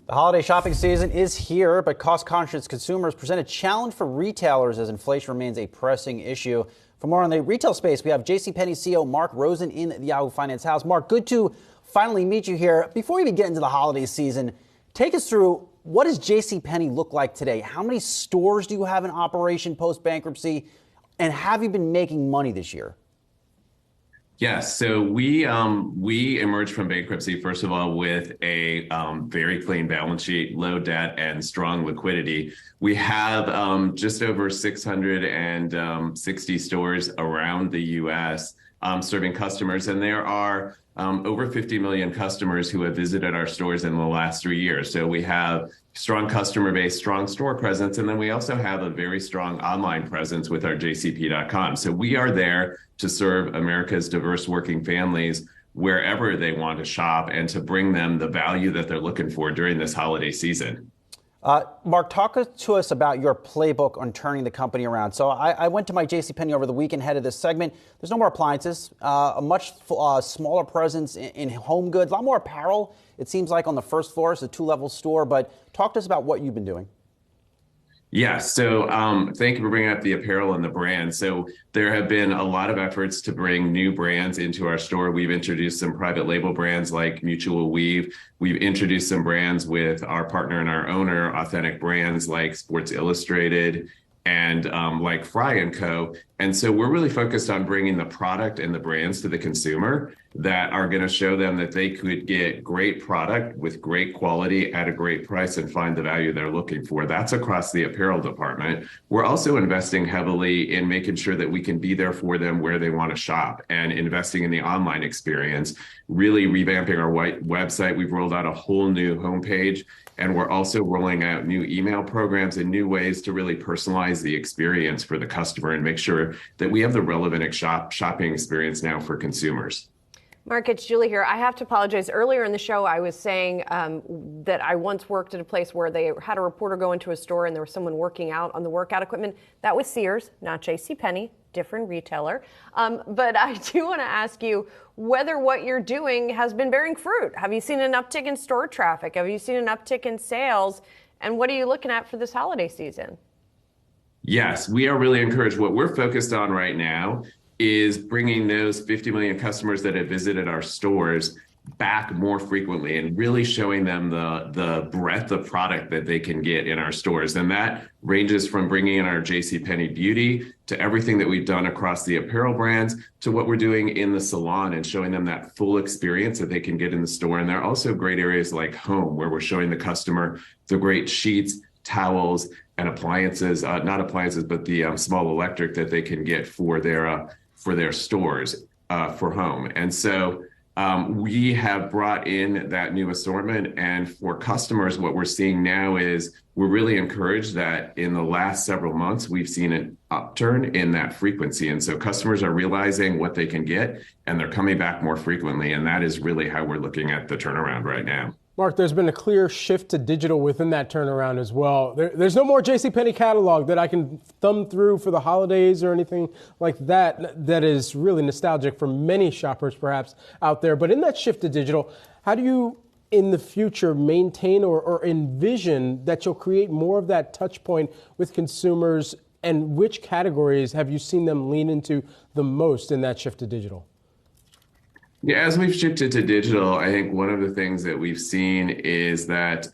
The holiday shopping season is here, but cost-conscious consumers present a challenge for retailers as inflation remains a pressing issue. For more on the retail space, we have JCPenney CEO Marc Rosen in the Yahoo Finance house. Marc, good to finally meet you here. Before we even get into the holiday season, take us through, what does JCPenney look like today? How many stores do you have in operation post-bankruptcy? And have you been making money this year? Yes, so we emerged from bankruptcy, first of all, with a very clean balance sheet, low debt, and strong liquidity. We have just over 660 stores around the U.S. Serving customers, and there are over 50 million customers who have visited our stores in the last 3 years. So we have strong customer base, strong store presence, and then we also have a very strong online presence with our jcp.com. So we are there to serve America's diverse working families wherever they want to shop and to bring them the value that they're looking for during this holiday season. Marc, talk to us about your playbook on turning the company around. So I went to my JCPenney over the weekend ahead of this segment. There's no more appliances, a much smaller presence in home goods, a lot more apparel, it seems like, on the first floor. It's a two-level store. But talk to us about what you've been doing. Yeah, so thank you for bringing up the apparel and the brand. So there have been a lot of efforts to bring new brands into our store. We've introduced some private label brands like Mutual Weave. We've introduced some brands with our partner and our owner, authentic brands like Sports Illustrated and like Fry & Co. And so we're really focused on bringing the product and the brands to the consumer that are going to show them that they could get great product with great quality at a great price and find the value they're looking for. That's across the apparel department. We're also investing heavily in making sure that we can be there for them where they want to shop and investing in the online experience, really revamping our website. We've rolled out a whole new homepage, and we're also rolling out new email programs and new ways to really personalize the experience for the customer and make sure that we have the relevant shopping experience now for consumers. Marc, it's Julie here. I have to apologize. Earlier in the show, I was saying that I once worked at a place where they had a reporter go into a store and there was someone working out on the workout equipment. That was Sears, not JCPenney, different retailer. But I do want to ask you whether what you're doing has been bearing fruit. Have you seen an uptick in store traffic? Have you seen an uptick in sales? And what are you looking at for this holiday season? Yes, we are really encouraged. What we're focused on right now is bringing those 50 million customers that have visited our stores back more frequently and really showing them the breadth of product that they can get in our stores. And that ranges from bringing in our JCPenney Beauty to everything that we've done across the apparel brands to what we're doing in the salon and showing them that full experience that they can get in the store. And there are also great areas like home where we're showing the customer the great sheets, towels, and appliances, not appliances, but the small electric that they can get for their stores for home. And so we have brought in that new assortment. And for customers, what we're seeing now is we're really encouraged that in the last several months, we've seen an upturn in that frequency. And so customers are realizing what they can get, and they're coming back more frequently. And that is really how we're looking at the turnaround right now. Marc, there's been a clear shift to digital within that turnaround as well. There's no more JCPenney catalog that I can thumb through for the holidays or anything like that. That is really nostalgic for many shoppers perhaps out there. But in that shift to digital, how do you in the future maintain or envision that you'll create more of that touch point with consumers, and which categories have you seen them lean into the most in that shift to digital? Yeah, as we've shifted to digital, I think one of the things that we've seen is that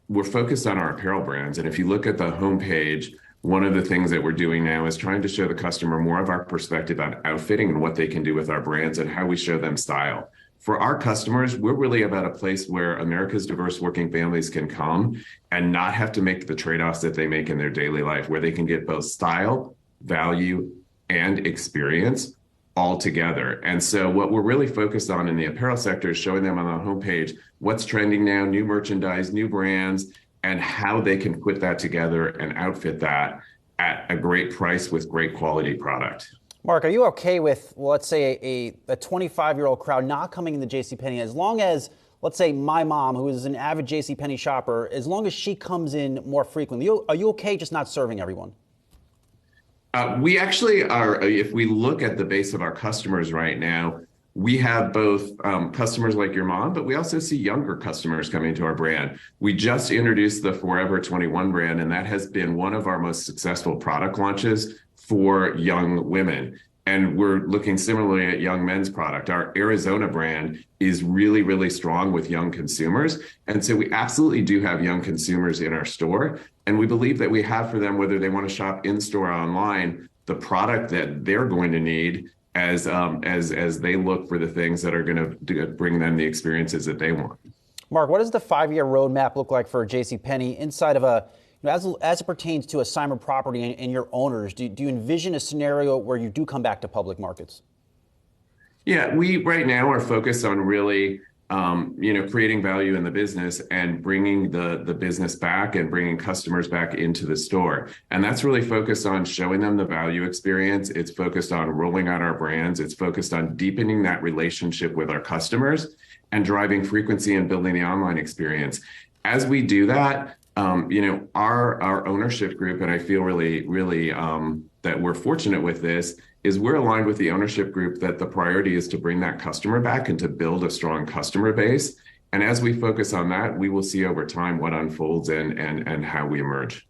we're focused on our apparel brands. And if you look at the homepage, one of the things that we're doing now is trying to show the customer more of our perspective on outfitting and what they can do with our brands and how we show them style. For our customers, we're really about a place where America's diverse working families can come and not have to make the trade-offs that they make in their daily life, where they can get both style, value, and experience all together. And so what we're really focused on in the apparel sector is showing them on the homepage what's trending now, new merchandise, new brands, and how they can put that together and outfit that at a great price with great quality product. Marc, are you okay with, well, let's say, a 25-year-old crowd not coming into JCPenney as long as, let's say, my mom, who is an avid JCPenney shopper, as long as she comes in more frequently? Are you okay just not serving everyone? We actually are, if we look at the base of our customers right now, we have both customers like your mom, but we also see younger customers coming to our brand. We just introduced the Forever 21 brand, and that has been one of our most successful product launches for young women. And we're looking similarly at young men's product. Our Arizona brand is really, really strong with young consumers. And so we absolutely do have young consumers in our store. And we believe that we have for them, whether they want to shop in store or online, the product that they're going to need as they look for the things that are going to bring them the experiences that they want. Marc, what does the 5-year roadmap look like for JCPenney inside of as it pertains to assignment property and your owners? Do you envision a scenario where you do come back to public markets? Yeah, we right now are focused on really creating value in the business and bringing the business back and bringing customers back into the store. And that's really focused on showing them the value experience. It's focused on rolling out our brands. It's focused on deepening that relationship with our customers and driving frequency and building the online experience. As we do that, our ownership group, and I feel really that we're fortunate with this, is we're aligned with the ownership group that the priority is to bring that customer back and to build a strong customer base. And as we focus on that, we will see over time what unfolds and how we emerge.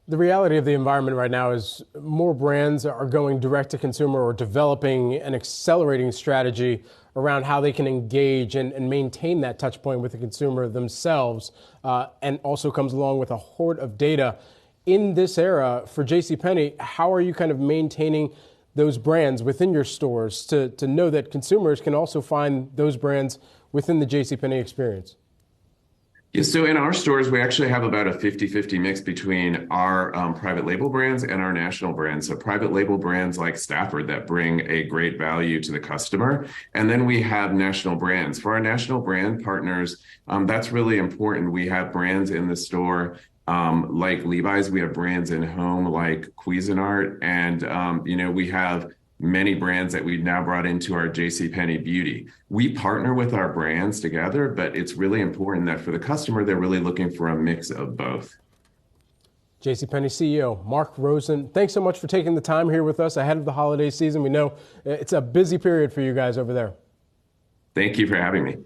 The reality of the environment right now is more brands are going direct to consumer or developing an accelerating strategy around how they can engage and maintain that touch point with the consumer themselves, and also comes along with a hoard of data. In this era for JCPenney, how are you kind of maintaining those brands within your stores to know that consumers can also find those brands within the JCPenney experience? Yeah, so in our stores, we actually have about a 50-50 mix between our private label brands and our national brands. So private label brands like Stafford that bring a great value to the customer. And then we have national brands. For our national brand partners, that's really important. We have brands in the store like Levi's. We have brands in home like Cuisinart. And, we have many brands that we've now brought into our JCPenney Beauty. We partner with our brands together, but it's really important that for the customer, they're really looking for a mix of both. JCPenney CEO Marc Rosen, thanks so much for taking the time here with us ahead of the holiday season. We know it's a busy period for you guys over there. Thank you for having me.